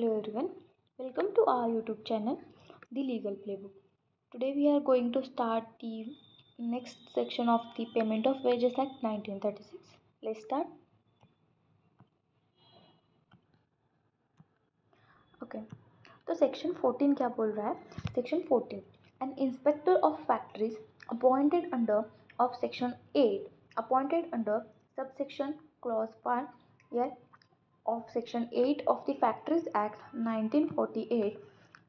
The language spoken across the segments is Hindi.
Hello everyone, welcome to our YouTube channel, The Legal Playbook. Today we are going to start the next section of the Payment of Wages Act 1936. Let's start. Okay, तो सेक्शन 14 क्या बोल रहा है? Section 14, an inspector of factories appointed under of section 8 appointed under subsection clause 1 yeah, of section 8 of the Factories Act 1948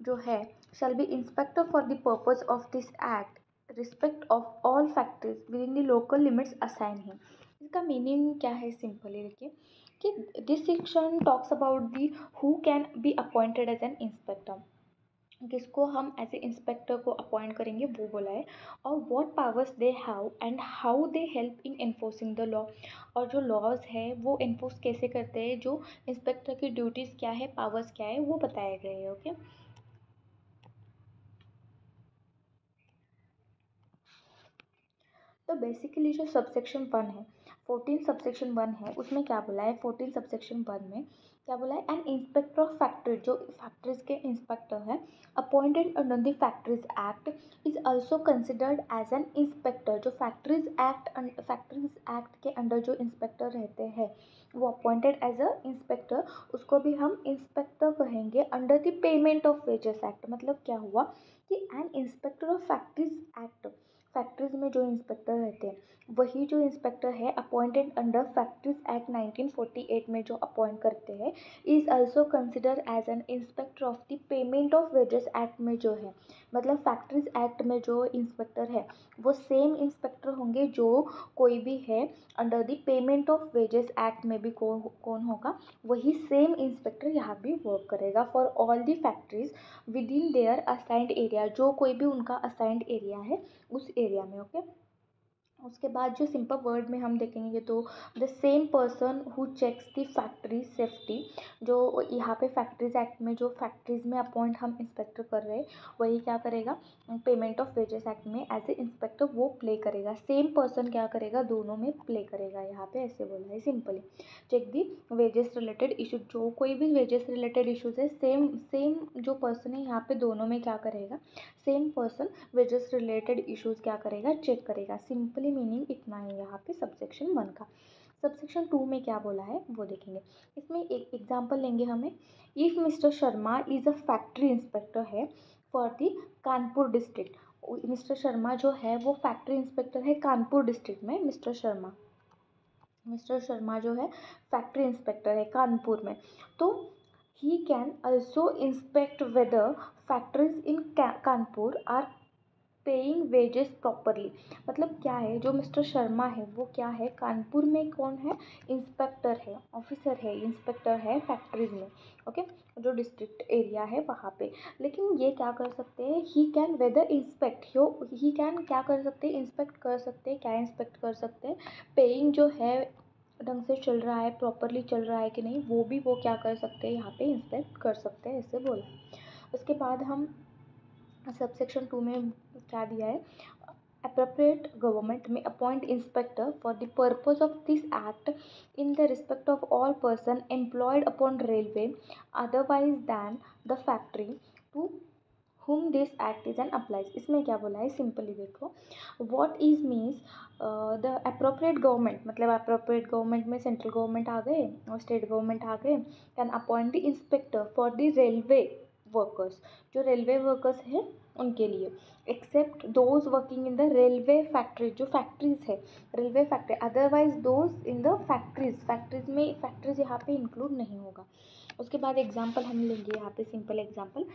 जो है shall be inspector for the purpose of this act respect of all factories within the local limits assigned him. इसका मीनिंग क्या है? सिंपली देखिए कि this section talks about the who can be appointed as an inspector, किसको हम एज ए इंस्पेक्टर को अपॉइंट करेंगे वो बोला है, और what powers they have and how they help in enforcing the law, और जो लॉज है वो इन्फोर्स कैसे करते हैं, जो इंस्पेक्टर की ड्यूटीज़ क्या है, पावर्स क्या है, वो बताए गए हैं. ओके, तो बेसिकली जो सबसेक्शन 1 है, 14 सबसेक्शन 1 है, उसमें क्या बोला है? 14 सबसेक्शन 1 में क्या बोला है? एन इंस्पेक्टर ऑफ फैक्ट्री, जो फैक्ट्रीज के इंस्पेक्टर है, appointed under the factories act is also considered as an inspector. जो फैक्ट्रीज एक्ट के अंडर जो इंस्पेक्टर रहते हैं वो अपॉइंटेड एज अ इंस्पेक्टर, उसको भी हम इंस्पेक्टर कहेंगे under the payment of wages act. मतलब क्या हुआ कि an inspector of factories act, factories में जो इंस्पेक्टर रहते हैं वही जो इंस्पेक्टर है अपॉइंटेड अंडर फैक्ट्रीज एक्ट 1948 में जो अपॉइंट करते हैं is also consider as an inspector of the payment of wages act में जो है. मतलब फैक्ट्रीज एक्ट में जो इंस्पेक्टर है वो सेम इंस्पेक्टर होंगे जो कोई भी है under the payment of wages act में भी कौन होगा, वही सेम इंस्पेक्टर यहाँ भी वर्क करेगा for all the factories with in their assigned area. जो कोई भी उनका असाइंड एरिया है उस एरिया में. ओके, उसके बाद जो सिंपल वर्ड में हम देखेंगे तो the same person who checks the factory safety, जो यहाँ पे फैक्ट्रीज एक्ट में जो फैक्ट्रीज में अपॉइंट हम इंस्पेक्टर कर रहे हैं वही क्या करेगा, पेमेंट ऑफ वेजेस एक्ट में एज ए इंस्पेक्टर वो प्ले करेगा. सेम पर्सन क्या करेगा, दोनों में प्ले करेगा. यहाँ पे ऐसे बोला है simply. Check the wages related issue, जो कोई भी वेजेस रिलेटेड इशूज है सेम सेम जो पर्सन है यहाँ पे दोनों में क्या करेगा, same person wages related issues क्या करेगा, चेक करेगा. सिंपली मीनिंग इतना है यहाँ पे सबसेक्शन 1 का. सबसेक्शन 2 में क्या बोला है वो देखेंगे. इसमें एक एग्जांपल लेंगे हमें. If mister Sharma is a factory inspector है for the Kanpur district. Mister Sharma जो है वो फैक्ट्री इंस्पेक्टर है कानपुर डिस्ट्रिक्ट में. मिस्टर शर्मा जो है फैक्ट्री इंस्पेक्टर है कानपुर में. तो he can also inspect whether factories in Kanpur are paying wages properly. मतलब क्या है, जो मिस्टर शर्मा है वो क्या है, कानपुर में कौन है, इंस्पेक्टर है, ऑफिसर है, इंस्पेक्टर है फैक्ट्रीज में. ओके, जो डिस्ट्रिक्ट एरिया है वहाँ पे. लेकिन ये क्या कर सकते हैं, he can whether inspect, he can क्या कर सकते हैं, इंस्पेक्ट कर सकते हैं. क्या इंस्पेक्ट कर सकते हैं, पेइंग जो है ढंग से चल रहा है, प्रॉपरली चल रहा है कि नहीं, वो भी वो क्या कर सकते हैं, यहाँ पे इंस्पेक्ट कर सकते हैं, ऐसे बोला. उसके बाद हम सबसेक्शन 2 में क्या दिया है, appropriate government may appoint inspector for the purpose of this act in the respect of all person employed upon railway otherwise than the factory to whom this act is and applies. इसमें क्या बोला है, सिंपली देखो. what is means the appropriate government, मतलब appropriate government में सेंट्रल गवर्नमेंट आ गए और स्टेट गवर्नमेंट आ गए, can appoint the inspector for the railway workers, जो रेलवे वर्कर्स हैं उनके लिए, except those working in the railway factory, जो फैक्ट्रीज है railway factory, otherwise those in the factories में फैक्ट्रीज यहाँ पे इंक्लूड नहीं होगा. उसके बाद एग्जाम्पल हम लेंगे यहाँ पे, सिंपल एग्जाम्पल.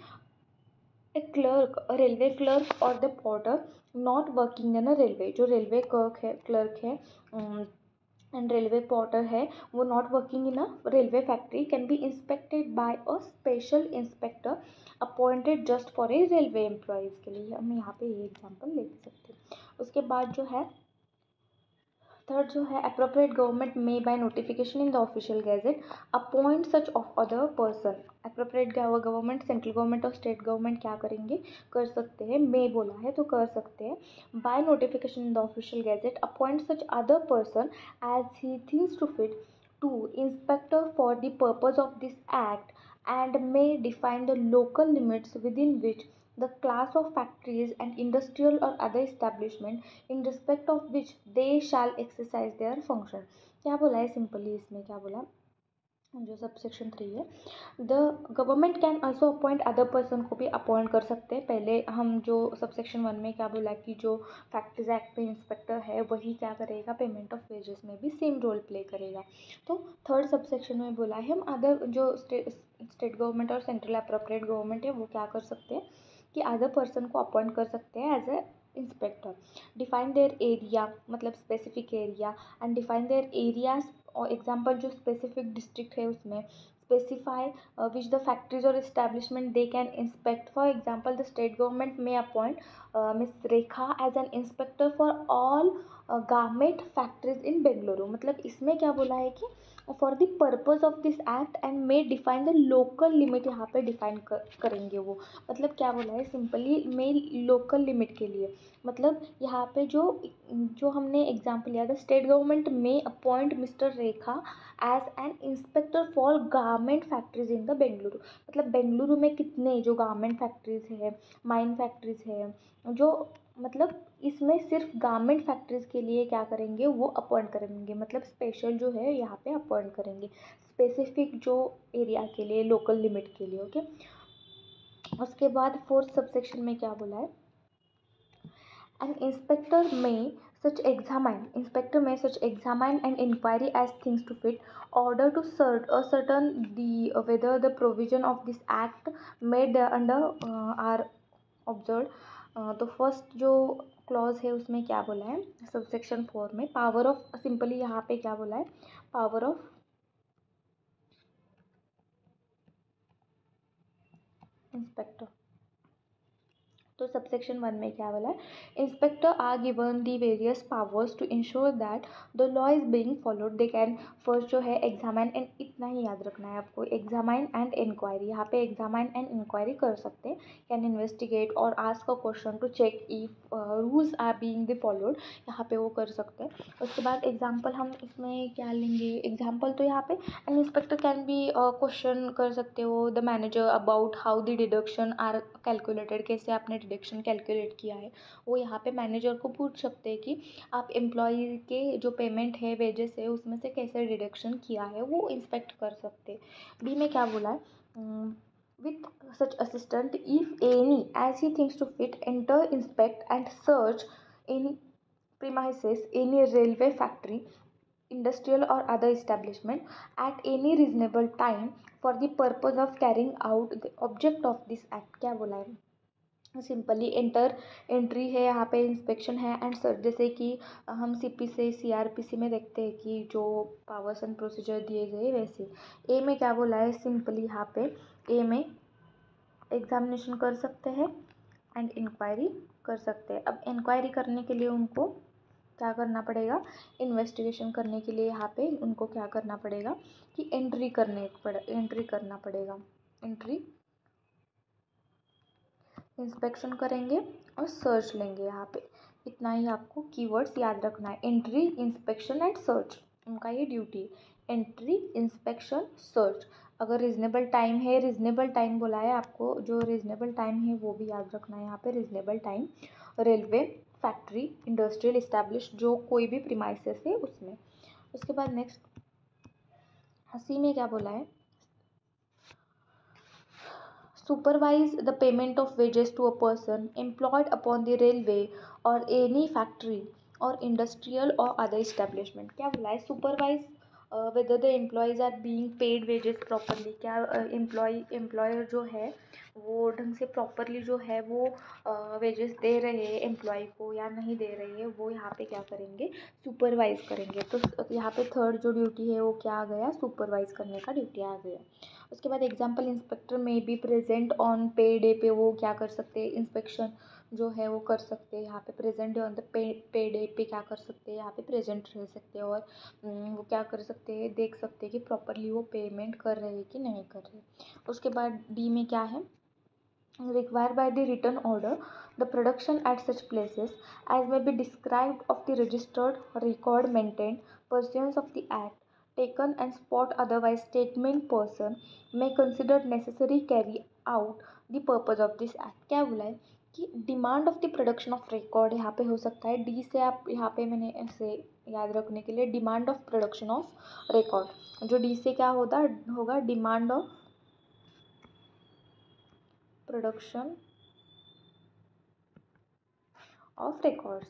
ए क्लर्क, रेलवे क्लर्क और the porter not working in a railway, जो रेलवे क्लर्क है एंड रेलवे पोर्टर है वो not working in a railway factory can be inspected bye a special inspector appointed just for a railway employees के लिए. हम यहाँ पे ये एग्जांपल ले सकते हैं. उसके बाद जो है थर्ड जो है, appropriate government may by notification in the official gazette appoint such of other person. Appropriate government, central government और स्टेट गवर्नमेंट क्या करेंगे, कर सकते हैं, मे बोला है तो कर सकते हैं. By notification in the official gazette appoint such other person as he thinks to fit to inspector for the purpose of this act and may define the local limits within which the class of factories and industrial or other establishment in respect of which they shall exercise their function. क्या बोला है सिंपली इसमें, क्या बोला जो सबसेक्शन 3 है, the government can also appoint other person को भी अपॉइंट कर सकते हैं। पहले हम जो सबसेक्शन 1 में क्या बोला कि जो फैक्ट्रीज एक्ट में इंस्पेक्टर है वही क्या करेगा, पेमेंट ऑफ वेजेस में भी सेम रोल प्ले करेगा। तो थर्ड सबसेक्शन में बोला है हम अदर जो स्टेट गवर्नमेंट और सेंट्रल अप्रोप्रिएट गवर्नमेंट है वो क्या कर सकते हैं कि अदर पर्सन को अपॉइंट कर सकते हैं as a inspector. Define their area, मतलब specific area, and define their areas, और एग्जाम्पल जो स्पेसिफिक डिस्ट्रिक्ट है उसमें स्पेसिफाई विच द फैक्ट्रीज और establishment they can inspect. For example the state government में appoint miss Rekha as an inspector for all garment factories in Bengaluru. मतलब इसमें क्या बोला है कि for the purpose of this act and may define the local limit, यहाँ पे डिफाइन करेंगे वो। मतलब क्या बोला है सिंपली, मे लोकल लिमिट के लिए, मतलब यहाँ पे जो जो हमने एग्जाम्पल लिया था, स्टेट गवर्नमेंट में appoint mister Rekha as an inspector for garment factories in the Bengaluru. मतलब बेंगलुरु में कितने जो गारमेंट फैक्ट्रीज है, माइन फैक्ट्रीज है, जो मतलब इसमें सिर्फ गारमेंट फैक्ट्रीज के लिए क्या करेंगे वो अपॉइंट करेंगे, मतलब स्पेशल जो है यहाँ पे अपॉइंट करेंगे स्पेसिफिक जो एरिया के लिए, लोकल लिमिट के लिए। ओके, उसके बाद फोर्थ सबसेक्शन में क्या बोला है, an inspector may such examine and inquiry as things to fit order to ascertain the whether the provision of this act made under are observed। तो फर्स्ट जो क्लॉज है उसमें क्या बोला है सबसेक्शन 4 में, पावर ऑफ, सिंपली यहाँ पे क्या बोला है, पावर ऑफ इंस्पेक्टर। तो सबसेक्शन 1 में क्या बोला है, inspector are given the various powers to ensure that the law is being followed. They can first जो है एग्जामाइन एंड, इतना ही याद रखना है आपको, एग्जामाइन एंड इंक्वायरी, यहाँ पे एग्जामाइन एंड इंक्वायरी कर सकते हैं, कैन इन्वेस्टिगेट और ask a question to check if rules are being the followed, यहाँ पे वो कर सकते हैं। उसके बाद एग्जाम्पल हम इसमें क्या लेंगे, एग्जाम्पल तो यहाँ पे an inspector can be question कर सकते हो the manager about how the deduction are calculated, कैसे आपने डिडक्शन कैलकुलेट किया है, वो यहाँ पे मैनेजर को पूछ सकते हैं कि आप एम्प्लॉय के जो पेमेंट है, वेजेस है, उसमें से कैसे डिडक्शन किया है, वो इंस्पेक्ट कर सकते हैं। बी में क्या बोला है, with such assistant if any as he thinks to fit enter inspect and search any premises any railway factory industrial or other establishment at any reasonable time for the purpose of carrying out the object of this act। क्या बोला है, सिंपली एंट्री है, यहाँ पे इंस्पेक्शन है एंड सर्च, जैसे कि हम सीपी से सीआरपीसी में देखते हैं कि जो पावर्स एंड प्रोसीजर दिए गए वैसे। ए में क्या बोला है, सिंपली यहाँ पे ए में एग्जामिनेशन कर सकते हैं एंड इंक्वायरी कर सकते हैं। अब इंक्वायरी करने के लिए उनको क्या करना पड़ेगा, इन्वेस्टिगेशन करने के लिए यहाँ पे उनको क्या करना पड़ेगा कि एंट्री करना पड़ेगा, एंट्री, इंस्पेक्शन करेंगे और सर्च लेंगे। यहाँ पे इतना ही आपको कीवर्ड्स याद रखना है, एंट्री, इंस्पेक्शन एंड सर्च, उनका ये ड्यूटी है, एंट्री, इंस्पेक्शन, सर्च। अगर रीजनेबल टाइम है, रीजनेबल टाइम बोला है आपको, जो रीजनेबल टाइम है वो भी याद रखना है यहाँ पे, reasonable time, railway, factory, industrial establish, जो कोई भी प्रीमाइसेस है उसमें। उसके बाद नेक्स्ट सी में क्या बोला है, supervise the payment of wages to a person employed upon the railway or any factory or industrial or other establishment। क्या बोला है, supervise whether the employees are being paid wages properly, क्या एम्प्लॉयर जो है वो ढंग से प्रॉपरली जो है वो वेजेस दे रहे हैं एम्प्लॉय को या नहीं दे रहे हैं, वो यहाँ पे क्या करेंगे, सुपरवाइज करेंगे। तो यहाँ पे थर्ड जो ड्यूटी है वो क्या आ गया, सुपरवाइज करने का ड्यूटी आ गया। उसके बाद एग्जाम्पल इंस्पेक्टर में बी प्रेजेंट ऑन पे डे पे, वो क्या कर सकते हैं, इंस्पेक्शन जो है वो कर सकते हैं, यहाँ पे present on the pay day पे क्या कर सकते हैं, यहाँ पे प्रेजेंट रह सकते हैं और वो क्या कर सकते हैं, देख सकते हैं कि प्रॉपरली वो पेमेंट कर रहे हैं कि नहीं कर रहे। उसके बाद डी में क्या है, required by the written order the production at such places as may be described of the registered record maintained pursuant of the act taken and spot otherwise statement person may consider necessary carry out the purpose of this act। क्या बोला है कि demand of the production of record यहाँ पे हो सकता है डी से, आप यहाँ पे मैंने ऐसे याद रखने के लिए demand of production of record, जो डी से क्या होगा demand of production of records,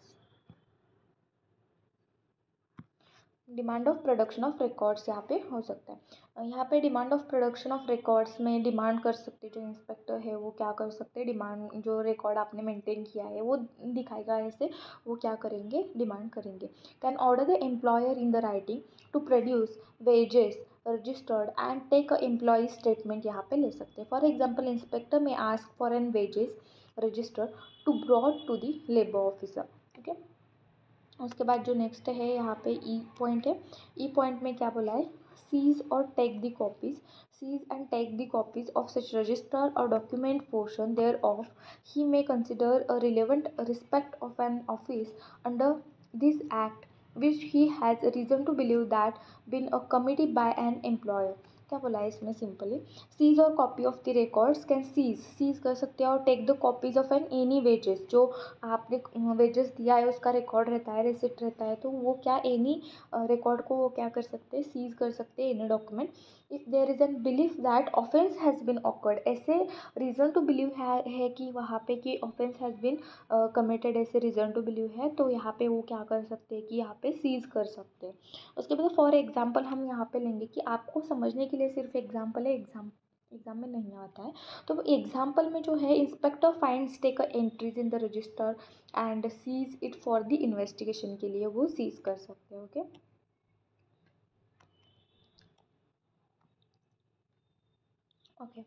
demand of production of records यहाँ पे हो सकता है। यहाँ पे demand of production of records में डिमांड कर सकते, जो इंस्पेक्टर है वो क्या कर सकते हैं, डिमांड जो रिकॉर्ड आपने मेंटेन किया है वो दिखाएगा ऐसे, वो क्या करेंगे, डिमांड करेंगे। Can order the employer in the writing to produce wages registered and take a employ statement यहाँ पे ले सकते हैं। For example inspector may ask for an wages register to broad to the labour officer. Okay, उसके बाद जो नेक्स्ट है यहाँ पे ई पॉइंट है। ई पॉइंट में क्या बोला है, seize or take the copies, seize and take the copies of such register or document portion thereof he may consider a relevant respect of an office under this act which he has reason to believe that been a committee by an employer. क्या बोला है इसमें, simply seize or copy of the records can seize कर सकते हैं और take the copies of an any wages, जो आपने वेजेस दिया है उसका रिकॉर्ड रहता है, रिसिप्ट रहता है, तो वो क्या एनी रिकॉर्ड को वो क्या कर सकते हैं, सीज कर सकते हैं any document. If there is an belief that offence has been occurred, ऐसे रीज़न टू बिलीव है कि वहाँ पे कि ऑफेंस हैज़ बिन कमिटेड, ऐसे रीज़न टू बिलीव है, तो यहाँ पे वो क्या कर सकते हैं कि यहाँ पे सीज कर सकते हैं। उसके बाद फॉर एग्जाम्पल हम यहाँ पे लेंगे कि आपको समझने के लिए सिर्फ एग्जाम्पल है, एग्जाम में नहीं आता है, तो एग्जाम्पल में जो है inspector finds take entries in the register and seize it for the investigation के लिए वो सीज कर सकते हैं। ओके, ओके,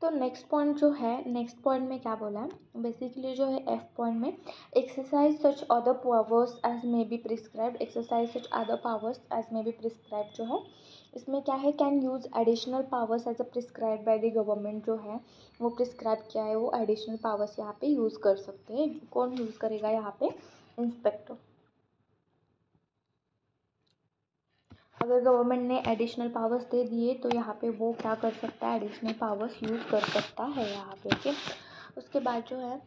तो नेक्स्ट पॉइंट जो है, नेक्स्ट पॉइंट में क्या बोला है बेसिकली जो है एफ पॉइंट में, exercise such other powers as may be prescribed, exercise such other powers as may be prescribed जो है इसमें क्या है, can use additional powers as a prescribe by the government, जो है वो प्रिस्क्राइब किया है वो एडिशनल पावर्स यहाँ पे यूज़ कर सकते हैं। कौन यूज़ करेगा यहाँ पे, इंस्पेक्टर। अगर गवर्नमेंट ने एडिशनल पावर्स दे दिए तो यहाँ पे वो क्या कर सकता है, एडिशनल पावर्स यूज़ कर सकता है यहाँ पे। ओके, उसके बाद जो है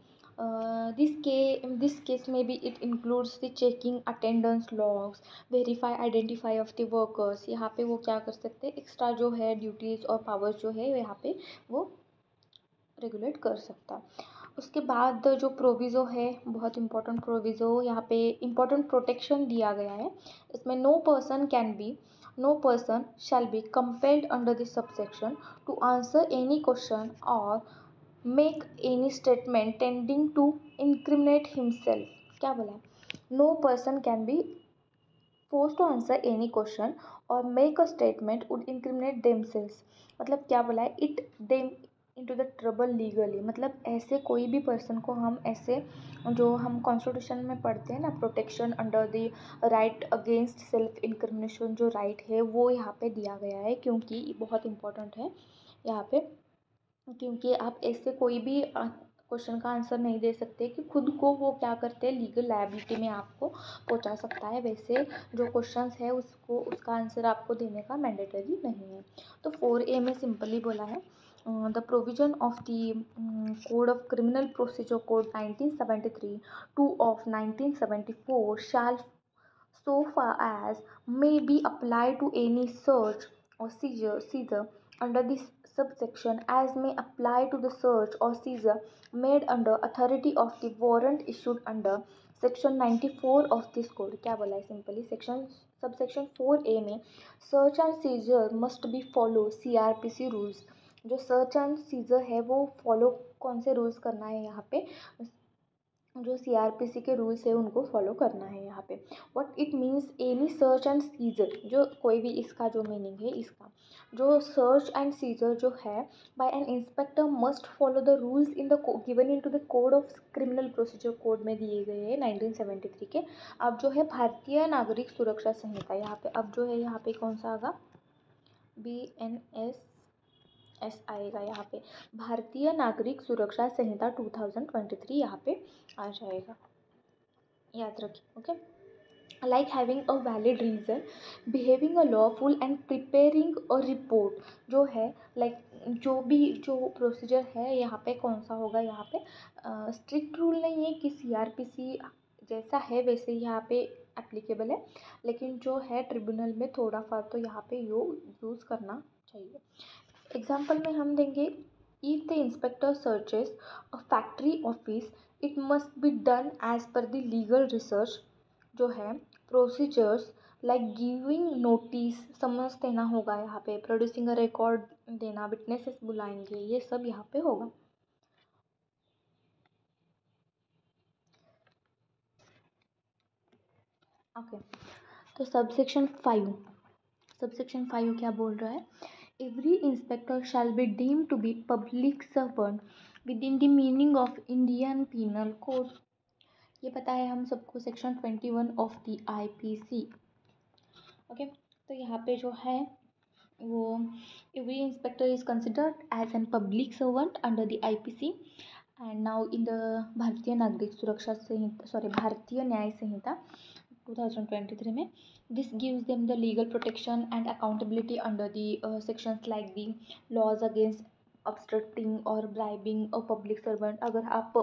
दिस केस में B it includes the checking attendance logs, verify identify of the workers, यहाँ पे वो क्या कर सकते हैं, एक्स्ट्रा जो है ड्यूटीज़ और पावर्स जो है यहाँ पे वो रेगुलेट कर सकता है। उसके बाद जो प्रोविज़ो है, बहुत इंपॉर्टेंट प्रोविज़ो, यहाँ पे इंपॉर्टेंट प्रोटेक्शन दिया गया है। इसमें no person shall be compelled under this subsection to answer any question or make any statement tending to incriminate himself. क्या बोला है, no person can be force to answer any question or make a statement would incriminate themselves. मतलब क्या बोला है, it them into the trouble legally, मतलब ऐसे कोई भी पर्सन को हम ऐसे, जो हम कॉन्स्टिट्यूशन में पढ़ते हैं ना, protection under the right against self incrimination, जो राइट है वो यहाँ पे दिया गया है, क्योंकि ये बहुत इंपॉर्टेंट है यहाँ पे, क्योंकि आप ऐसे कोई भी क्वेश्चन का आंसर नहीं दे सकते कि खुद को वो क्या करते हैं, लीगल लायबिलिटी में आपको पहुंचा सकता है। वैसे जो क्वेश्चंस है उसको उसका आंसर आपको देने का मैंडेटरी नहीं है। तो 4A में सिंपली बोला है the provision of the code of criminal procedure code 1973 2 of 1974 shall so far as may be applied to any search or seizure under this subsection as may apply to the search or seizure made under authority of the warrant issued under section 94 of this code। क्या बोला है, सिंपली सेक्शन सबसेक्शन 4A में search and seizure must be follow CRPC rules, जो सर्च एंड सीजर है वो फॉलो कौन से रूल्स करना है यहाँ पे, जो CRPC के रूल्स है उनको फॉलो करना है यहाँ पे। What it means, any search and seizure, जो कोई भी इसका जो मीनिंग है, इसका जो सर्च एंड सीजर जो है by an inspector must follow the rules in the given in to the code of criminal procedure code में दिए गए हैं 1973 के। अब जो है भारतीय नागरिक सुरक्षा संहिता, यहाँ पे अब जो है यहाँ पे कौन सा आएगा, BNSS आएगा यहाँ पे, भारतीय नागरिक सुरक्षा संहिता 2023 यहाँ पे आ जाएगा, याद रखिए। Okay, like having a valid reason, behaving a lawful and preparing a report जो है like जो प्रोसीजर है यहाँ पे कौन सा होगा यहाँ पे स्ट्रिक्ट रूल नहीं है कि सीआरपीसी जैसा है वैसे ही यहाँ पे एप्लीकेबल है, लेकिन जो है ट्रिब्यूनल में थोड़ा सा तो यहाँ पे यूज़ करना चाहिए। एग्जाम्पल में हम देंगे, if the inspector searches a factory office it must be done as per the legal research जो है procedures like giving notice summons देना होगा यहाँ पे, प्रोड्यूसिंग अ रिकॉर्ड देना, विटनेसेस बुलाएंगे, ये सब यहाँ पे होगा। ओके तो सबसेक्शन 5 क्या बोल रहा है, every inspector shall be deemed to be public servant within the meaning of Indian penal code. ये पता है हम सबको, section 21 of the IPC. Okay तो यहाँ पे जो है वो every inspector is considered as an public servant under the IPC and now in the Bharatiya Nagarik Suraksha Sanhita, Bharatiya Nyaya Sanhita 2023 में, this gives them the legal protection and accountability under the sections like the laws against obstructing और ब्राइबिंग अ पब्लिक सर्वेंट। अगर आप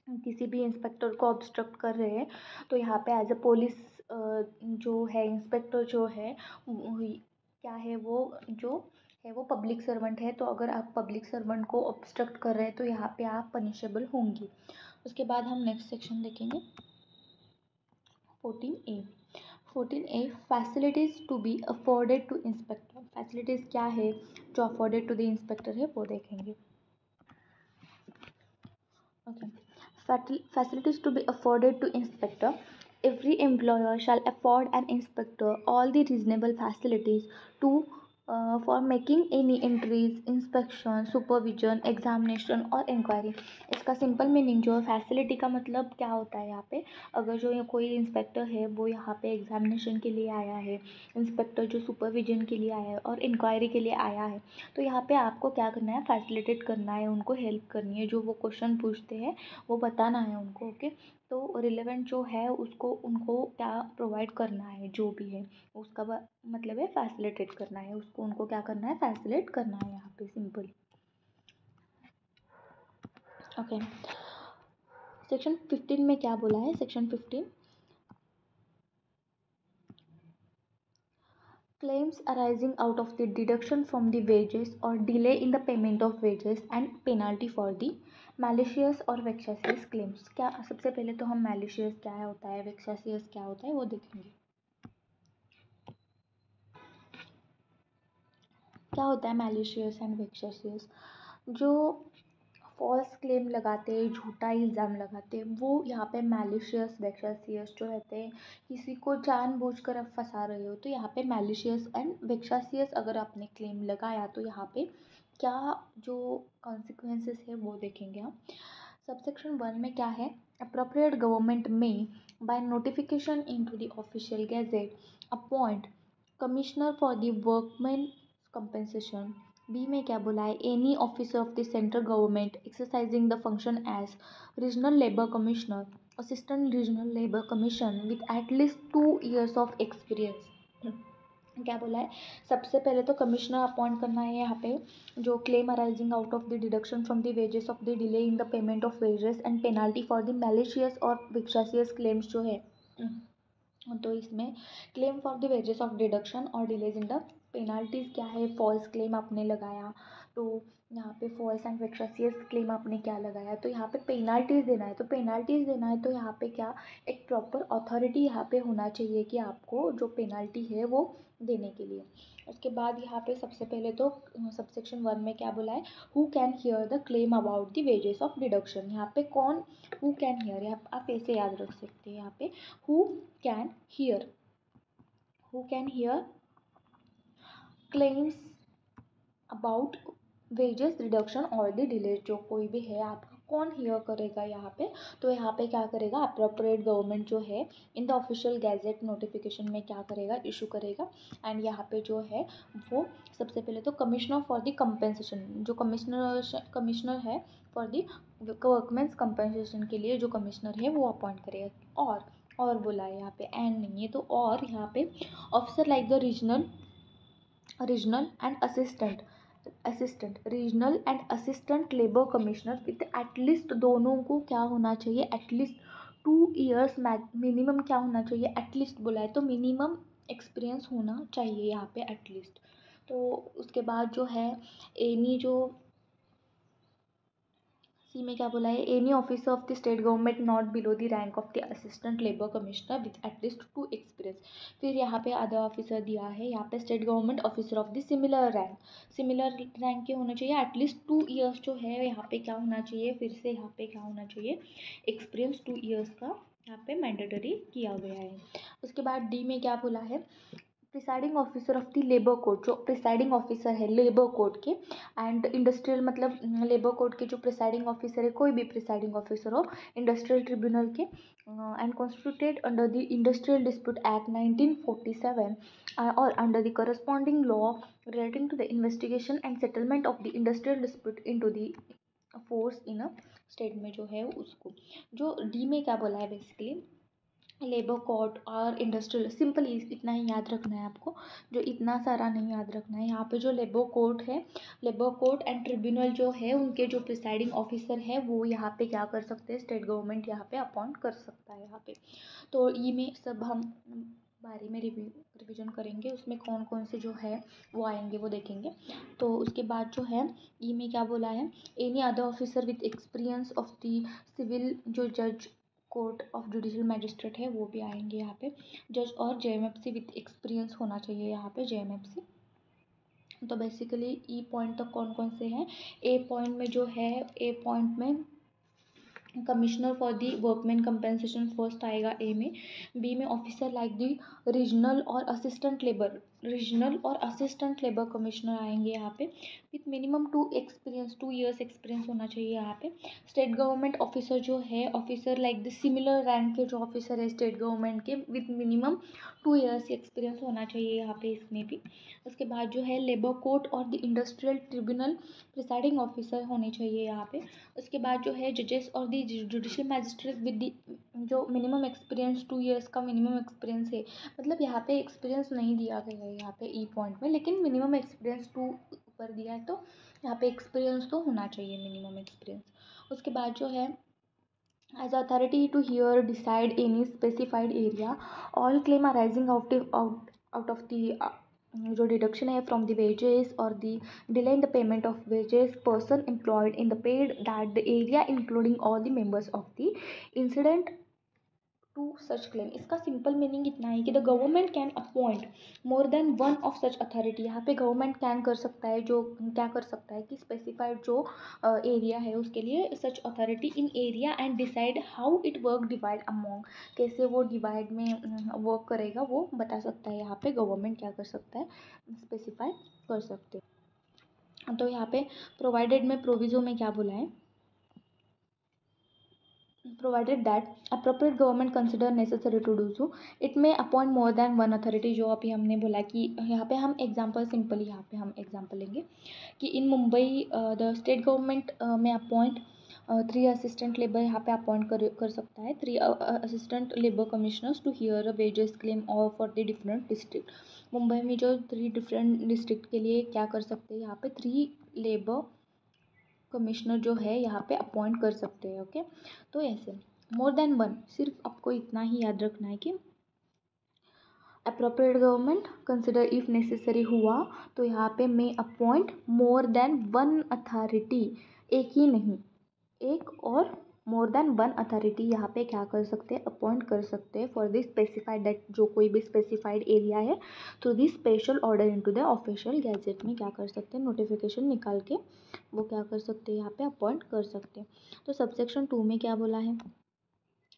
किसी भी इंस्पेक्टर को ऑब्स्ट्रक्ट कर रहे हैं तो यहाँ पे एज अ पुलिस जो है इंस्पेक्टर जो है क्या है वो जो है वो पब्लिक सर्वेंट है, तो अगर आप पब्लिक सर्वेंट को ऑब्स्ट्रक्ट कर रहे हैं तो यहाँ पे आप पनिशेबल होंगी। उसके बाद हम नेक्स्ट सेक्शन देखेंगे 14A। 14A facilities to be afforded to inspector. Facilities क्या है जो अफोर्डेड टू द इंस्पेक्टर है वो देखेंगे। Okay. Facilities to be afforded to inspector. Every employer shall afford an inspector all the reasonable facilities to for making any entries, inspection, supervision, examination और इंक्वायरी। इसका सिंपल मीनिंग जो है फैसिलिटी का मतलब क्या होता है यहाँ पे, अगर जो ये कोई इंस्पेक्टर है वो यहाँ पे एग्जामिनेशन के लिए आया है, इंस्पेक्टर जो सुपरविजन के लिए आया है और इंक्वायरी के लिए आया है, तो यहाँ पे आपको क्या करना है, फैसिलिटेट करना है, उनको हेल्प करनी है, जो वो क्वेश्चन पूछते हैं वो बताना है उनको। ओके तो रिलेवेंट जो है उसको उनको क्या प्रोवाइड करना है, जो भी है उसका मतलब है फैसिलिटेट करना है उसको, उनको क्या करना है, फैसिलिटेट करना है यहाँ पे सिंपल। ओके सेक्शन 15 में क्या बोला है, section 15 claims arising out of the deduction from the wages or delay in the payment of wages and penalty for the malicious और vexatious claims। क्या सबसे पहले तो हम malicious क्या होता है, vexatious क्या होता है वो देखेंगे। क्या होता है malicious and vexatious, जो फॉल्स क्लेम लगाते हैं, झूठा इल्ज़ाम लगाते हैं, वो यहाँ पे मैलिशियस वेक्सासियस जो रहते हैं, किसी को जानबूझकर आप फंसा रहे हो तो यहाँ पे मैलिशियस एंड वेक्सासियस अगर आपने क्लेम लगाया तो यहाँ पे क्या जो कॉन्सिक्वेंसेस है वो देखेंगे हम। सबसेक्शन 1 में क्या है, appropriate government may by notification into the official gazette appoint commissioner for the workman compensation. B में क्या बोला है, any officer of the central government exercising the function as regional labour commissioner, assistant regional labour commission with at least 2 years of experience. क्या बोला है, सबसे पहले तो कमिश्नर अपॉइंट करना है यहाँ पे, जो claim arising out of the deduction from the wages of the delay in the payment of wages and penalty for the malicious और विक्सासियस क्लेम्स जो है, तो इसमें claim for the wages of deduction और डिलेज इन द पेनाल्टीज़ क्या है, फॉल्स क्लेम आपने लगाया तो यहाँ पे फॉल्स एंड वेक्सासियस क्लेम आपने क्या लगाया तो यहाँ पे पेनाल्टीज़ देना है, तो पेनाल्टीज़ देना है तो यहाँ पे क्या एक प्रॉपर अथॉरिटी यहाँ पे होना चाहिए कि आपको जो पेनाल्टी है वो देने के लिए। उसके बाद यहाँ पे सबसे पहले तो सबसेक्शन 1 में क्या बोला है, who can hear the claim about the wages of deduction. यहाँ पे कौन हु कैन हियर, यहाँ आप ऐसे याद रख सकते हैं, यहाँ पे who can hear, who can hear claims about wages reduction और द डिले, जो कोई भी है आपका कौन हियर करेगा यहाँ पे, तो यहाँ पे क्या करेगा, अप्रोप्रिएट गवर्नमेंट जो है इन द ऑफिशियल गैजेट नोटिफिकेशन में क्या करेगा, इशू करेगा। एंड यहाँ पे जो है वो सबसे पहले तो कमिश्नर फॉर द कंपेंसेशन, जो कमिश्नर है फॉर द वर्कमेंस कंपेंसेशन के लिए जो कमिश्नर है वो अपॉइंट करेगा, और और बोला है यहाँ पे, एंड नहीं है तो और यहाँ पे officer like the regional and assistant regional and assistant labour commissioner with at least, दोनों को क्या होना चाहिए, एटलीस्ट 2 years मिनिमम क्या होना चाहिए, एटलीस्ट बोला है तो मिनिमम एक्सपीरियंस होना चाहिए यहाँ पे एटलीस्ट। तो उसके बाद जो है एनी जो सी में क्या बोला है, any officer of the state government not below the rank of the assistant labour commissioner with at least 2 experience. फिर यहाँ पे अदर ऑफिसर दिया है, यहाँ पे state government officer of the similar rank के होने चाहिए, एटलीस्ट 2 years जो है यहाँ पे क्या होना चाहिए, फिर से यहाँ पे क्या होना चाहिए, एक्सपीरियंस 2 years का यहाँ पे मैंडेटरी किया गया है। उसके बाद डी में क्या बोला है, presiding officer of the labour code, जो प्रिसाइडिंग ऑफिसर है लेबर कोड के एंड इंडस्ट्रियल, मतलब लेबर कोड के जो प्रिसाइडिंग ऑफिसर है, कोई भी प्रिसाइडिंग ऑफिसर हो इंडस्ट्रियल ट्रिब्यूनल के and constituted under the industrial dispute act 1947 और under the corresponding law relating to the investigation and settlement of the industrial dispute in to the force in a state में जो है उसको। जो डी में क्या बोला है, बेसिकली लेबर कोड और इंडस्ट्रियल, सिंपल इतना ही याद रखना है आपको, जो इतना सारा नहीं याद रखना है। यहाँ पे जो लेबर कोड है, लेबर कोड एंड ट्रिब्यूनल जो है उनके जो प्रिसाइडिंग ऑफिसर है वो यहाँ पे क्या कर सकते हैं, स्टेट गवर्नमेंट यहाँ पे अपॉइंट कर सकता है यहाँ पे। तो ई में सब हम बारे में रिविजन करेंगे, उसमें कौन कौन से जो है वो आएंगे वो देखेंगे। तो उसके बाद जो है ई में क्या बोला है, any other officer with experience of the civil, जो जज कोर्ट ऑफ जुडिशल मैजिस्ट्रेट है वो भी आएंगे यहाँ पे, जज और जेएमएफसी विथ एक्सपीरियंस होना चाहिए यहाँ पे जेएमएफसी। तो बेसिकली ई पॉइंट तक कौन कौन से हैं, ए पॉइंट में जो है, ए पॉइंट में commissioner for the workman compensation first आएगा ए में। बी में ऑफिसर लाइक दी रीजनल और असिस्टेंट लेबर कमिश्नर आएंगे यहाँ पे विथ मिनिमम 2 years एक्सपीरियंस होना चाहिए यहाँ पे। स्टेट गवर्नमेंट ऑफिसर जो है, officer like the similar rank के जो ऑफिसर है स्टेट गवर्नमेंट के, विथ मिनिमम 2 years एक्सपीरियंस होना चाहिए यहाँ पे इसमें भी। उसके बाद जो है लेबर कोर्ट और the industrial tribunal presiding officer होने चाहिए यहाँ पे। उसके बाद जो है जजेस और दी जुडिशल मैजिस्ट्रेट विद दी, जो मिनिमम एक्सपीरियंस 2 years का मिनिमम एक्सपीरियंस है, मतलब यहाँ पे एक्सपीरियंस नहीं दिया गया है यहाँ पे ई पॉइंट में, लेकिन मिनिमम एक्सपीरियंस 2 ऊपर दिया है तो यहाँ पे एक्सपीरियंस तो होना चाहिए मिनिमम एक्सपीरियंस। उसके बाद जो है as authority to hear decide any specified area, all claim arising out of the जो डिडक्शन है फ्रॉम द वेजेस और the delay in the payment of wages person employed in the paid that the area including all the members of the incident to such claim. इसका सिंपल मीनिंग इतना है कि the government can appoint more than one of such authority. यहाँ पे गवर्नमेंट कैन कर सकता है, जो क्या कर सकता है कि स्पेसिफाइड जो एरिया है उसके लिए such authority in area and decide how it work divide among, कैसे वो डिवाइड में वर्क करेगा वो बता सकता है। यहाँ पे गवर्नमेंट क्या कर सकता है, स्पेसिफाई कर सकते हैं। तो यहाँ पे प्रोवाइडेड में प्रोविजो में क्या बोला है, provided that appropriate government consider necessary to do so it may appoint more than one authority। जो अभी हमने बोला कि यहाँ पे हम एग्जांपल सिंपली यहाँ पे हम एग्जांपल लेंगे कि in Mumbai the state government में अपॉइंट 3 असिस्टेंट लेबर यहाँ पे अपॉइंट कर सकता है, 3 assistant labour commissioners to hear a wages claim or for the different district. Mumbai में जो 3 डिफरेंट डिस्ट्रिक्ट के लिए क्या कर सकते हैं, यहाँ पे 3 लेबर कमिश्नर जो है यहाँ पे अपॉइंट कर सकते हैं। ओके, तो ऐसे मोर देन वन, सिर्फ आपको इतना ही याद रखना है कि appropriate government consider if necessary हुआ तो यहाँ पे may appoint more than one authority, एक ही नहीं, एक और मोर देन वन अथॉरिटी यहाँ पे क्या कर सकते हैं, अपॉइंट कर सकते हैं फॉर दिस स्पेसिफाइड दैट, जो कोई भी स्पेसिफाइड एरिया है through this special order into the official gadget में क्या कर सकते हैं, नोटिफिकेशन निकाल के वो क्या कर सकते हैं, यहाँ पे अपॉइंट कर सकते हैं। तो सबसेक्शन 2 में क्या बोला है,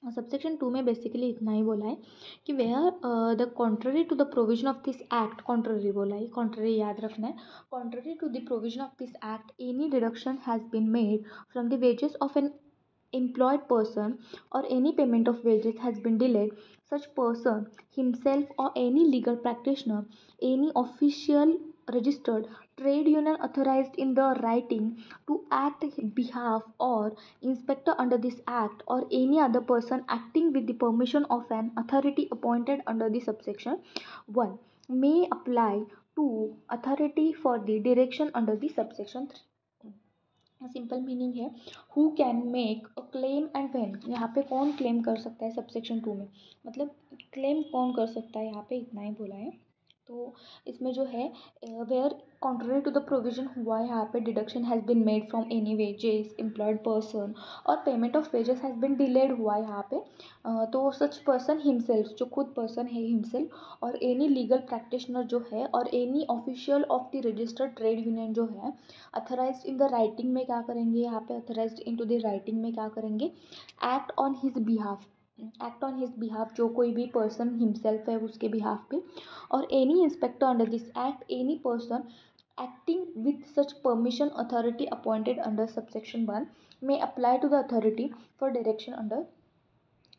सबसेक्शन 2 में बेसिकली इतना ही बोला है कि where the contrary to the provision of this act, contrary बोला है, कॉन्ट्ररी याद रखना है, contrary to the provision of this act any deduction has been made from the wages of an employed person or any payment of wages has been delayed, such person himself or any legal practitioner, any official registered trade union authorized in the writing to act behalf or inspector under this act or any other person acting with the permission of an authority appointed under the subsection 1 may apply to authority for the direction under the subsection 3. Simple meaning है who can make a claim and when, यहाँ पे कौन क्लेम कर सकता है सबसेक्शन 2 में, मतलब क्लेम कौन कर सकता है, यहाँ पे इतना ही बोला है। तो इसमें जो है where contrary to the provision हुआ है, यहाँ पे deduction has been made from any wages employed person or payment of wages has been delayed हुआ है यहाँ पे, तो सच पर्सन हिमसेल्फ, जो खुद पर्सन है हिमसेल्फ, और एनी लीगल प्रैक्टिशनर जो है, और any official of the registered trade union जो है अथराइज्ड इन द राइटिंग में क्या करेंगे, यहाँ पे अथराइज्ड इन टू द राइटिंग में क्या करेंगे, act on his behalf, act on his behalf, जो कोई भी पर्सन हिमसेल्फ है उसके बिहाफ पे, और any inspector under this act, any person acting with such permission authority appointed under subsection 1 may apply to the authority for direction under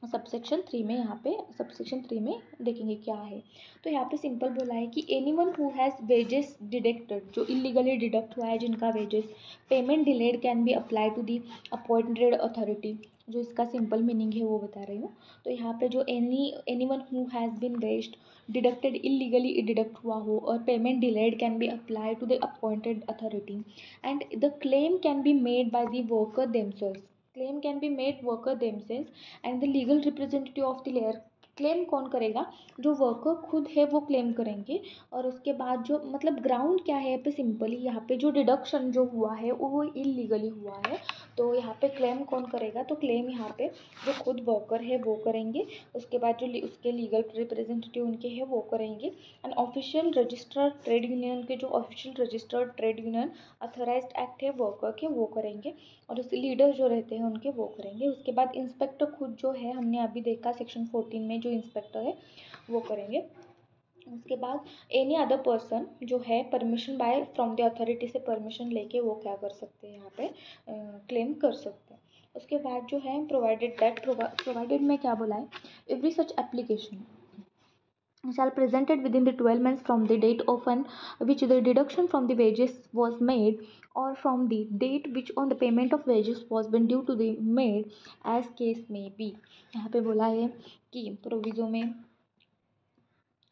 subsection 3 में। यहाँ पे सबसेक्शन 3 में देखेंगे क्या है, तो यहाँ पे सिंपल बोला है कि any one who has wages deducted, जो इलीगली डिडक्ट हुआ है जिनका wages, payment delayed can be apply to the appointed authority, जो इसका सिंपल मीनिंग है वो बता रही हूँ। तो यहाँ पे जो any one who has been waged deducted illegally deduct हुआ हो or payment delayed can be apply to the appointed authority and the claim can be made by the worker themselves, claim can be made worker themselves and the legal representative of the layer, claim कौन करेगा, जो वर्कर खुद है वो क्लेम करेंगे। और उसके बाद जो मतलब ग्राउंड क्या है यहाँ पे, सिंपली यहाँ पे जो डिडक्शन जो हुआ है वो इलीगली हुआ है, तो यहाँ पे क्लेम कौन करेगा, तो क्लेम यहाँ पे जो खुद वर्कर है वो करेंगे, उसके बाद जो उसके लीगल रिप्रेजेंटेटिव उनके हैं वो करेंगे, and official registered trade union के जो official registered trade union authorised act है वर्कर के वो करेंगे, और उसके लीडर जो रहते हैं उनके वो करेंगे। उसके बाद इंस्पेक्टर खुद जो है, हमने अभी देखा सेक्शन 14 में जो इंस्पेक्टर है वो करेंगे। उसके बाद एनी अदर पर्सन जो है permission by from the authority से परमिशन लेके वो क्या कर सकते हैं, यहाँ पे क्लेम कर सकते हैं। उसके बाद जो है प्रोवाइडेड दैट, प्रोवाइडेड में क्या बोला है, every such application shall presented within the 12 months from the date of on which the deduction from the wages was made or from the date which on the payment of wages was been due to the made as case may be। यहाँ पे बोला है कि प्रोविजो में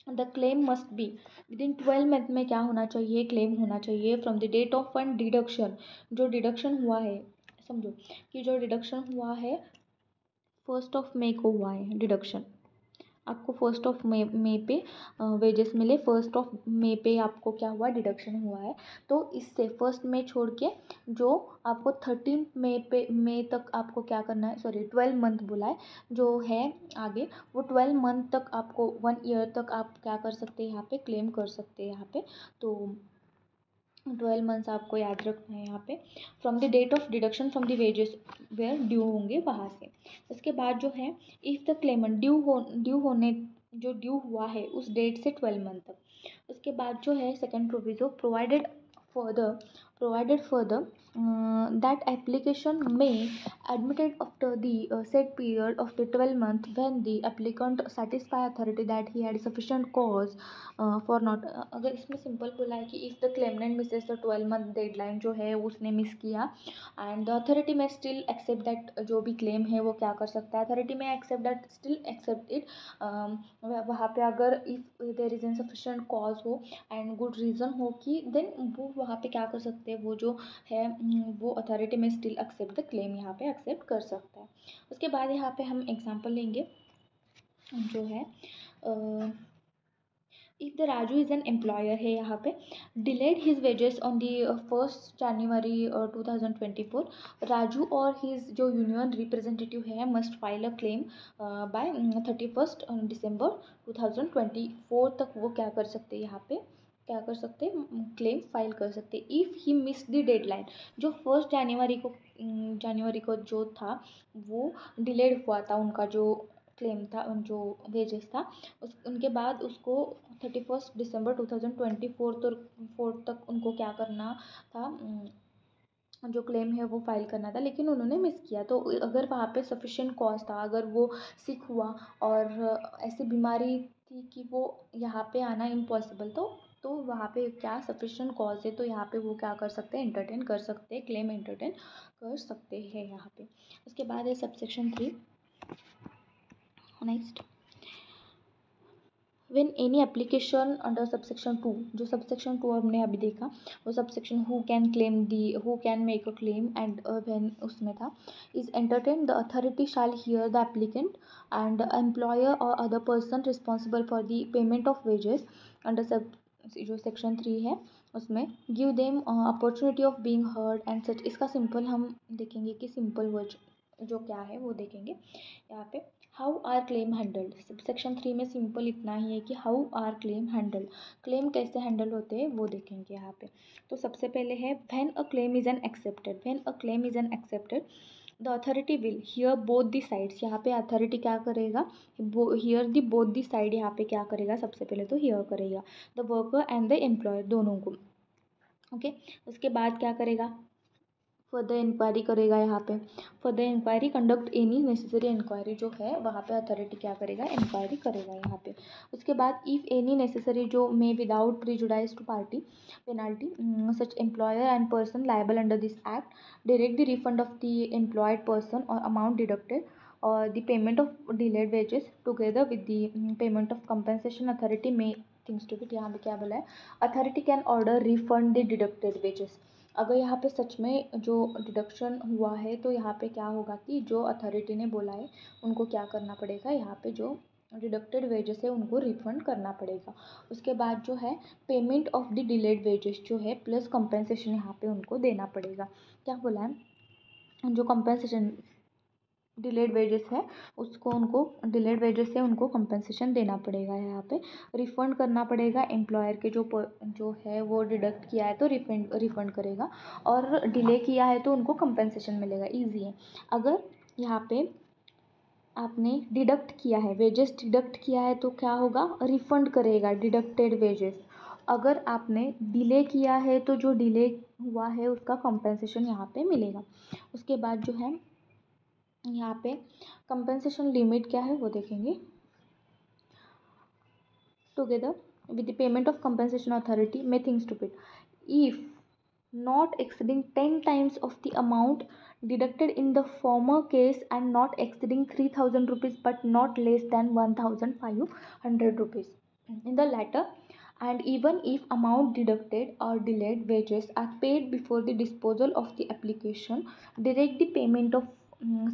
the claim must be within 12 month में क्या होना चाहिए, क्लेम होना चाहिए from the date of fund deduction, जो डिडक्शन हुआ है, समझो कि जो डिडक्शन हुआ है 1 मई को हुआ है डिडक्शन, आपको 1 मई पे वेजेस मिले, 1 मई पे आपको क्या हुआ, डिडक्शन हुआ है, तो इससे 1 मई छोड़ के जो आपको 13 मई तक आपको क्या करना है, सॉरी 12 मंथ बोला है जो है आगे, वो 12 मंथ तक आपको 1 ईयर तक आप क्या कर सकते हैं, यहाँ पे क्लेम कर सकते हैं यहाँ पे। तो 12 मंथ्स आपको याद रखना है यहाँ पे, from the date of deduction from the wages were due होंगे वहाँ से। उसके बाद जो है इफ़ द क्लेमेंट ड्यू होने जो ड्यू हुआ है उस डेट से 12 मंथ तक। उसके बाद जो है second proviso provided further that application may admitted after the said period of the 12 month when the applicant satisfy authority that he had sufficient cause for not अगर इसमें सिंपल बोला है कि if the claimant misses the 12 month deadline जो है उसने मिस किया and the authority may still accept that, जो भी क्लेम है वो क्या कर सकता है, अथॉरिटी में accept that still accept it, वहाँ पे अगर if there is insufficient cause हो एंड गुड रीज़न हो कि देन वो वहाँ पे क्या कर सकते हैं, वो जो है वो authority may still accept the claim यहाँ पे एक्सेप्ट कर सकता है। उसके बाद यहाँ पे हम एग्जांपल लेंगे जो है if the Raju is an employer है, यहाँ पे delayed his wages on the 1 जनवरी 2024, राजू और हिज जो यूनियन रिप्रेजेंटेटिव है must file a claim bye 31 दिसंबर 2024 तक, वो क्या कर सकते हैं यहाँ पे, क्या कर सकते हैं, क्लेम फाइल कर सकते हैं। If he miss the deadline, जो 1 जनवरी को जो था वो डिलेड हुआ था, उनका जो क्लेम था, जो वेजेस था उनके बाद उसको 31 दिसंबर 2024 तक उनको क्या करना था, जो क्लेम है वो फाइल करना था, लेकिन उन्होंने मिस किया। तो अगर वहाँ पे सफिशिएंट कॉज था, अगर वो सिक हुआ और ऐसी बीमारी थी कि वो यहाँ पे आना इम्पॉसिबल, तो तो वहाँ पे क्या सफिशिएंट कॉज है, तो यहाँ पे वो क्या कर सकते हैं, एंटरटेन कर सकते हैं, क्लेम एंटरटेन कर सकते हैं यहाँ पे। उसके बाद है subsection 3। Next, when any application under subsection 2, जो सबसेक्शन 2 हमने अभी देखा वो subsection who can make a claim and when उसमें था, is entertain the authority shall hear the applicant and employer or other person responsible for the payment of wages under sub, जो सेक्शन 3 है उसमें, give them opportunity of being heard and such. इसका सिंपल हम देखेंगे कि सिंपल वर्ड जो क्या है वो देखेंगे यहाँ पे। How are claim handled, section 3 में सिंपल इतना ही है कि how are claim handled, claim कैसे हैंडल होते हैं वो देखेंगे यहाँ पे। तो सबसे पहले है when a claim is an accepted, when a claim is an accepted the authority will hear both the sides, यहाँ पे अथॉरिटी क्या करेगा, here the both the side, यहाँ पे क्या करेगा, सबसे पहले तो हियर करेगा the worker and the employer दोनों को। ओके, उसके बाद क्या करेगा, फर्दर इंक्वायरी करेगा यहाँ पे, further inquiry conduct any necessary inquiry, जो है वहाँ पे अथॉरिटी क्या करेगा, इंक्वायरी करेगा यहाँ पे। उसके बाद इफ़ एनी नेसेसरी, जो may without prejudice to party penalty such employer and person liable under this act direct the refund of the employed person or amount deducted or the payment of delayed wages together with the payment of compensation, authority may things to bit, यहाँ पे क्या बोला है, authority can order refund the deducted wages. अगर यहाँ पे सच में जो डिडक्शन हुआ है तो यहाँ पे क्या होगा कि जो अथॉरिटी ने बोला है उनको क्या करना पड़ेगा, यहाँ पे जो डिडक्टेड वेजेस है उनको रिफंड करना पड़ेगा। उसके बाद जो है payment of the delayed wages जो है प्लस कंपनसेशन यहाँ पे उनको देना पड़ेगा। क्या बोला है, जो कंपनसेशन डिलेड वेजेस है उसको उनको, डिलेड वेजेस से उनको कंपनसेशन देना पड़ेगा, यहाँ पे रिफ़ंड करना पड़ेगा। एम्प्लॉयर के जो है वो डिडक्ट किया है तो रिफ़ंड करेगा, और डिले किया है तो उनको कंपनसेशन मिलेगा। ईजी है। अगर यहाँ पे आपने डिडक्ट किया है, वेजेस डिडक्ट किया है तो क्या होगा, रिफ़ंड करेगा डिडक्टेड वेजेस। अगर आपने डिले किया है तो जो डिले हुआ है उसका कंपनसेशन यहाँ पे मिलेगा। उसके बाद जो है यहाँ पे कंपनसेशन लिमिट क्या है वो देखेंगे। Together with the payment of compensation authority may things to bit if not exceeding 10 times of the amount deducted in the former case and not exceeding 3000 rupees but not less than 1500 rupees in the latter, and even if amount deducted or delayed wages are paid before the disposal of the application, direct the payment of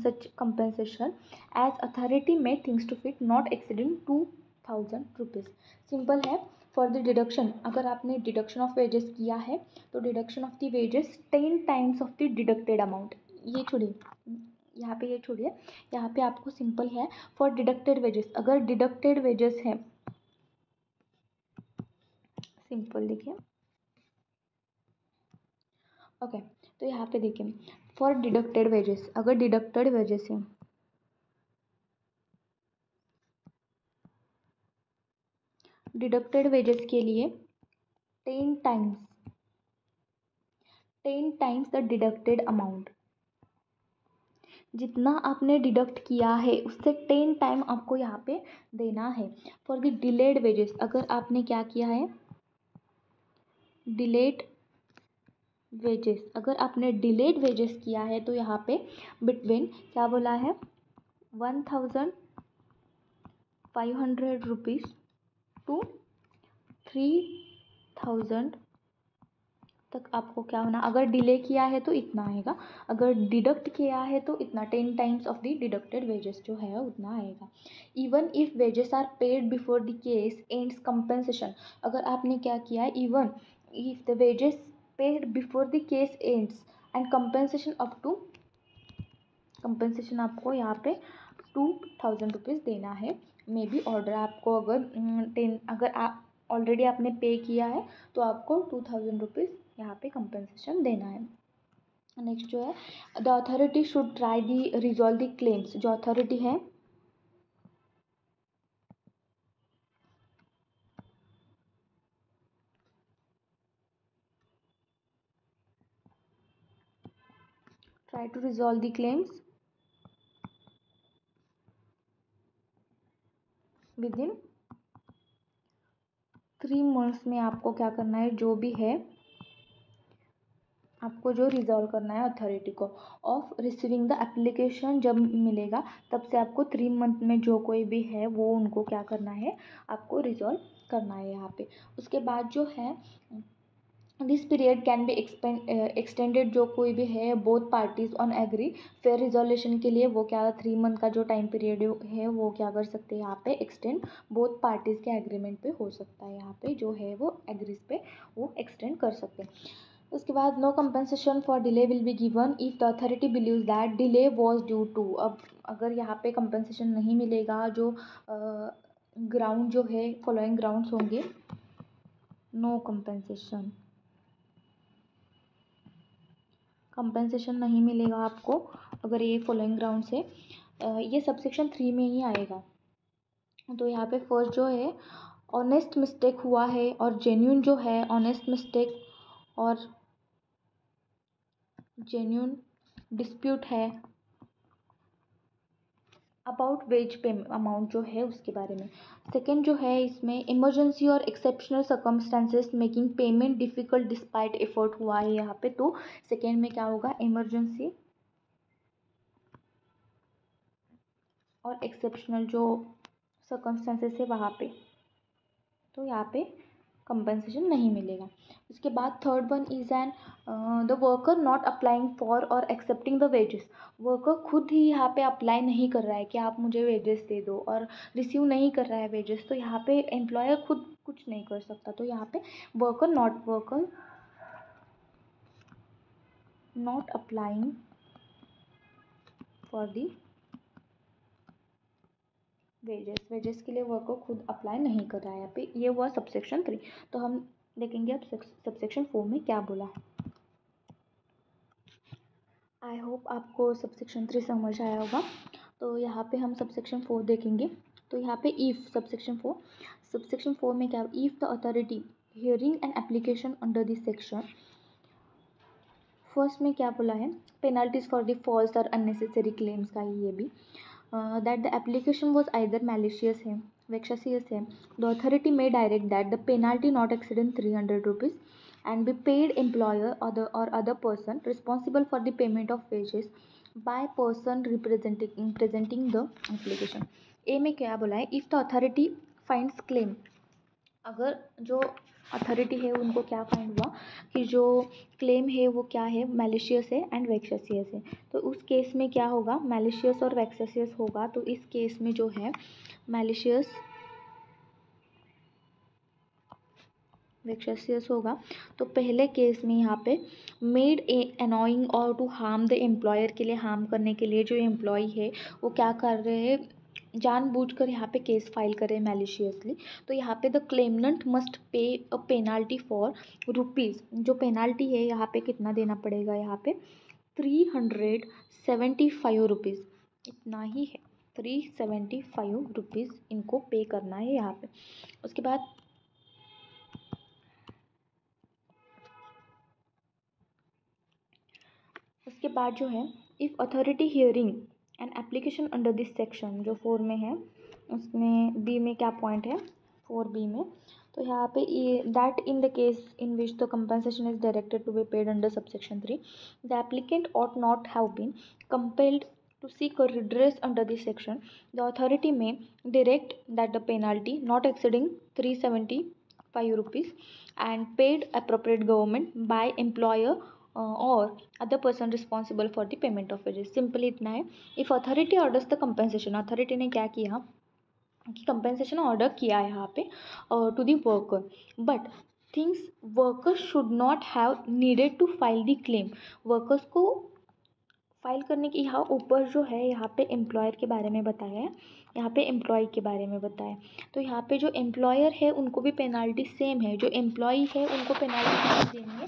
such compensation as authority may things to fit not exceeding 2000 rupees। Simple है। फॉर द डिडक्शन, अगर आपने डिडक्शन ऑफ वेजेस किया है तो deduction of the wages 10 times of the deducted amount, ये छोड़िए यहाँ पे, ये छोड़िए यहाँ पे आपको सिंपल है फॉर डिडक्टेड वेजेस, अगर डिडक्टेड वेजेस है, सिंपल देखिए। ओके, तो यहाँ पे देखिए फॉर डिडक्टेड वेजेस, अगर डिडक्टेड वेजेस है, डिडक्टेड वेजेस के लिए 10 times, 10 times the deducted amount, जितना आपने डिडक्ट किया है उससे 10 टाइम आपको यहाँ पे देना है। फॉर द डिलेड वेजेस, अगर आपने क्या किया है, डिलेड वेजेस, अगर आपने डिलेड वेजेस किया है तो यहाँ पे बिटवीन क्या बोला है, 1500 रुपीज़ टू 3000 तक आपको क्या होना, अगर डिले किया है तो इतना आएगा, अगर डिडक्ट किया है तो इतना, 10 times of the deducted wages जो है उतना आएगा। Even if wages are paid before the case ends compensation, अगर आपने क्या किया है, even if the wages paid before the case ends and compensation up to, compensation आपको यहाँ पे 2000 रुपीज़ देना है। मे बी ऑर्डर आपको अगर 10, अगर आप ऑलरेडी आपने पे किया है तो आपको 2000 रुपीज़ यहाँ पे कंपनसेशन देना है। नेक्स्ट जो है the authority should try the resolve the claims, जो अथॉरिटी है try to resolve the claims within 3 months में आपको क्या करना है, जो भी है आपको जो रिजॉल्व करना है अथॉरिटी को ऑफ रिसीविंग द एप्लीकेशन जब मिलेगा तब से आपको 3 मंथ में जो कोई भी है वो उनको क्या करना है, आपको रिजॉल्व करना है यहाँ पे। उसके बाद जो है this period can be extended, जो कोई भी है both parties on agree fair resolution के लिए वो क्या 3 मंथ का जो टाइम पीरियड है वो क्या कर सकते हैं यहाँ पे एक्सटेंड, बोथ पार्टीज के एग्रीमेंट पे हो सकता है, यहाँ पे जो है वो एग्रीज पे वो एक्सटेंड कर सकते हैं। उसके बाद no compensation for delay will be given if the authority believes that delay was due to. अब अगर यहाँ पे कंपनसेशन नहीं मिलेगा, जो ग्राउंड जो है फॉलोइंग ग्राउंड्स होंगे, नो कंपनसेशन नहीं मिलेगा आपको अगर ये फॉलोइंग ग्राउंड से, ये सबसेक्शन 3 में ही आएगा। तो यहाँ पे फर्स्ट जो है ऑनेस्ट मिस्टेक हुआ है और जेन्यून जो है ऑनेस्ट मिस्टेक और जेन्यून डिस्प्यूट है अबाउट वेज पेमेंट अमाउंट जो है उसके बारे में। सेकेंड जो है इसमें इमरजेंसी और exceptional circumstances making payment difficult despite effort हुआ है यहाँ पे, तो सेकेंड में क्या होगा, इमरजेंसी और एक्सेप्शनल जो सर्कमस्टांसेस है वहाँ पे, तो यहाँ पे कंपनसेशन नहीं मिलेगा। उसके बाद third one is an the worker not applying for और एक्सेप्टिंग द वेजेस। वर्कर खुद ही यहाँ पे अप्लाई नहीं कर रहा है कि आप मुझे वेजेस दे दो और रिसीव नहीं कर रहा है वेजेस, तो यहाँ पे एम्प्लॉयर खुद कुछ नहीं कर सकता। तो यहाँ पे worker not applying for the wages के लिए वर्कर खुद अप्लाई नहीं कर रहा है यहाँ पे, ये हुआ सबसेक्शन 3। तो हम देखेंगे अब सबसेक्शन 4 में क्या बोला है। आई होप आपको सबसेक्शन 3 समझ आया होगा। तो यहाँ पे हम सबसेक्शन 4 देखेंगे। तो यहाँ पे इफ़ सबसेक्शन 4 में क्या, if the authority hearing an application under this section, first में क्या बोला है, पेनल्टीज फॉर द फॉल्स और अननेसेसरी क्लेम्स का ही ये भी, that the application was either malicious है, vexatious है, the authority may direct that the penalty not exceeding 300 rupees and be paid employer or other person responsible for the payment of wages by person presenting the application। ए में क्या बोला है, if the authority finds claim, अगर जो अथॉरिटी है उनको क्या फाइंड हुआ कि जो क्लेम है वो क्या है, मैलिशियस है एंड वेक्सेसियस है, तो उस केस में क्या होगा, मैलिशियस और वेक्सेसियस होगा। तो इस केस में जो है मैलिशियस वेक्सेसियस होगा। तो पहले केस में यहाँ पे मेड ए अनोइंग और टू हार्म द एम्प्लॉयर, के लिए हार्म करने के लिए जो एम्प्लॉय है वो क्या कर रहे हैं, जानबूझकर यहाँ पे केस फाइल करें मैलिशियसली। तो यहाँ पे the claimant must pay a penalty for rupees, जो पेनाल्टी है यहाँ पे कितना देना पड़ेगा, यहाँ पे 375 रुपीज़, इतना ही है, 375 रुपीज़ इनको पे करना है यहाँ पे। उसके बाद जो है if authority hearing an application under this section, जो 4 में है, उसमें बी में क्या पॉइंट है, 4B में, तो यहाँ पे ये that in the case in which the compensation is directed to be paid under subsection 3, the applicant ought not have been compelled to seek a redress under this section, the authority may direct that the penalty not exceeding 375 rupees and paid appropriate government by employer और other person responsible for the payment of wages. Simply इतना है, if authority orders the compensation, authority ने क्या किया कि कंपनसेशन ऑर्डर किया है यहाँ पे to the worker, but things workers should not have needed to file the claim, workers को फाइल करने की, यहाँ ऊपर जो है यहाँ पे एम्प्लॉयर के बारे में बताया है, यहाँ पे एम्प्लॉय के बारे में बताया। तो यहाँ पे जो एम्प्लॉयर है उनको भी पेनाल्टी सेम है, जो एम्प्लॉई है उनको पेनाल्टी देनी है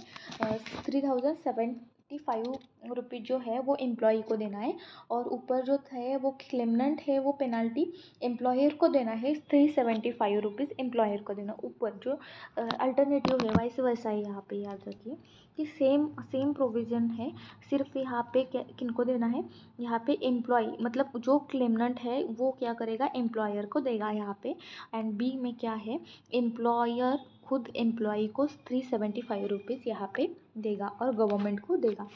₹375 जो है वो एम्प्लॉई को देना है, और ऊपर जो है वो क्लेमनेंट है वो पेनल्टी एम्प्लॉयर को देना है, ₹375 एम्प्लॉयर को देना। ऊपर जो अल्टरनेटिव है वाइस वर्सा है, यहाँ पे याद रखिए कि सेम सेम प्रोविज़न है, सिर्फ यहाँ पे किनको देना है, यहाँ पे एम्प्लॉय मतलब जो क्लेमनेंट है वो क्या करेगा, एम्प्लॉयर को देगा यहाँ पे। एंड बी में क्या है, एम्प्लॉयर खुद एम्प्लॉय को ₹375 यहाँ पे देगा और गवर्नमेंट को देगा।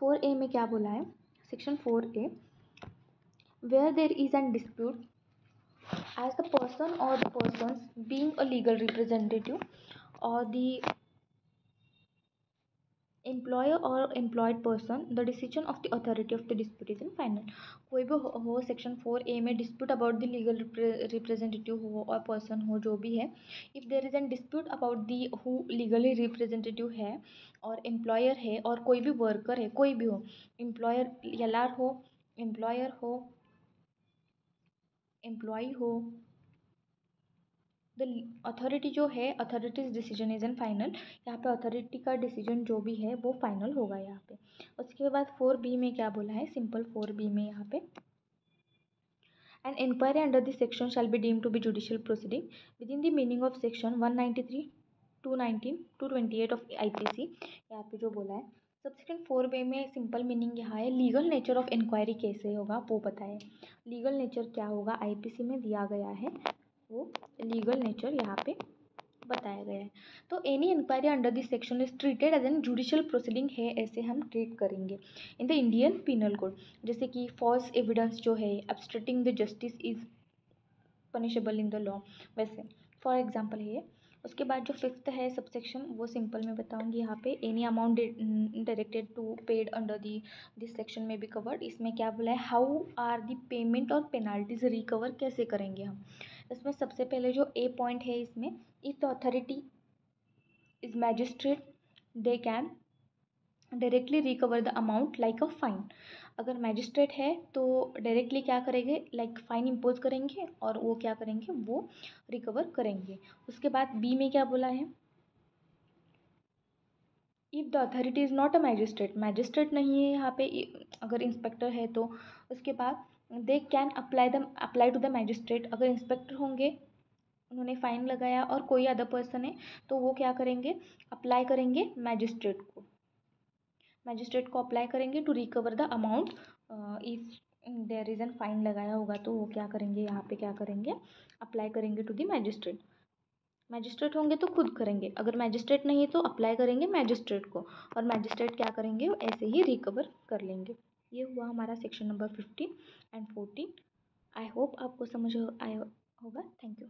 4A में क्या बोला है, section 4A, where there is an dispute as the person or the persons being a legal representative or the employer or employed person, the decision of the authority of the dispute is in final। कोई भी हो सेक्शन 4A में dispute about the legal representative हो और पर्सन हो जो भी है, if there is an dispute about the who legally representative है और एम्प्लॉयर है और कोई भी वर्कर है, कोई भी हो, एम्प्लॉयर LR हो, एम्प्लॉयर हो, एम्प्लॉय हो, द अथॉरिटी जो है, authorities decision is in final. यहाँ पे अथॉरिटी का डिसीजन जो भी है वो फाइनल होगा यहाँ पे। उसके बाद 4B में क्या बोला है, सिंपल 4B में यहाँ पे, an inquiry under this section shall be deemed to be judicial proceeding within the meaning of section 193, 219, 228 ऑफ IPC। यहाँ पे जो बोला है सबसेक्शन 4B में सिंपल मीनिंग यहाँ है, लीगल नेचर ऑफ इंक्वायरी कैसे होगा वो बताए। लीगल नेचर क्या होगा IPC में दिया गया है, वो लीगल नेचर यहाँ पे बताया गया है। तो any inquiry under this section is treated as an judicial proceeding है, ऐसे हम ट्रीट करेंगे in the Indian penal code. जैसे कि फॉल्स एविडेंस जो है, obstructing the justice is punishable in the law, वैसे फॉर एग्जाम्पल है। उसके बाद जो 5th है सबसेक्शन, वो सिंपल में बताऊंगी यहाँ पे, any amount directed to paid under the this section में भी कवर्ड। इसमें क्या बोला है, हाउ आर दी पेमेंट और पेनाल्टीज रिकवर कैसे करेंगे हम। इसमें सबसे पहले जो A पॉइंट है इसमें, if the authority is magistrate they can directly recover the amount like a fine. अगर मैजिस्ट्रेट है तो डायरेक्टली क्या करेंगे, लाइक फाइन इम्पोज करेंगे और वो क्या करेंगे, वो रिकवर करेंगे। उसके बाद B में क्या बोला है, if the authority is not a magistrate, magistrate नहीं है यहाँ पे, अगर इंस्पेक्टर है तो उसके बाद they can apply to the magistrate. अगर इंस्पेक्टर होंगे, उन्होंने फ़ाइन लगाया और कोई अदर पर्सन है तो वो क्या करेंगे, अप्लाई करेंगे मैजिस्ट्रेट को अप्लाई करेंगे to recover the amount. If there is an fine लगाया होगा तो वो क्या करेंगे, यहाँ पे क्या करेंगे, अप्लाई करेंगे टू द मैजिस्ट्रेट। मैजिस्ट्रेट होंगे तो खुद करेंगे, अगर मैजिस्ट्रेट नहीं तो अप्लाई करेंगे मैजिस्ट्रेट को, और मैजिस्ट्रेट क्या करेंगे, ऐसे ही रिकवर कर लेंगे। ये हुआ हमारा section number 15 and 14। I hope आपको समझ आया होगा। Thank you.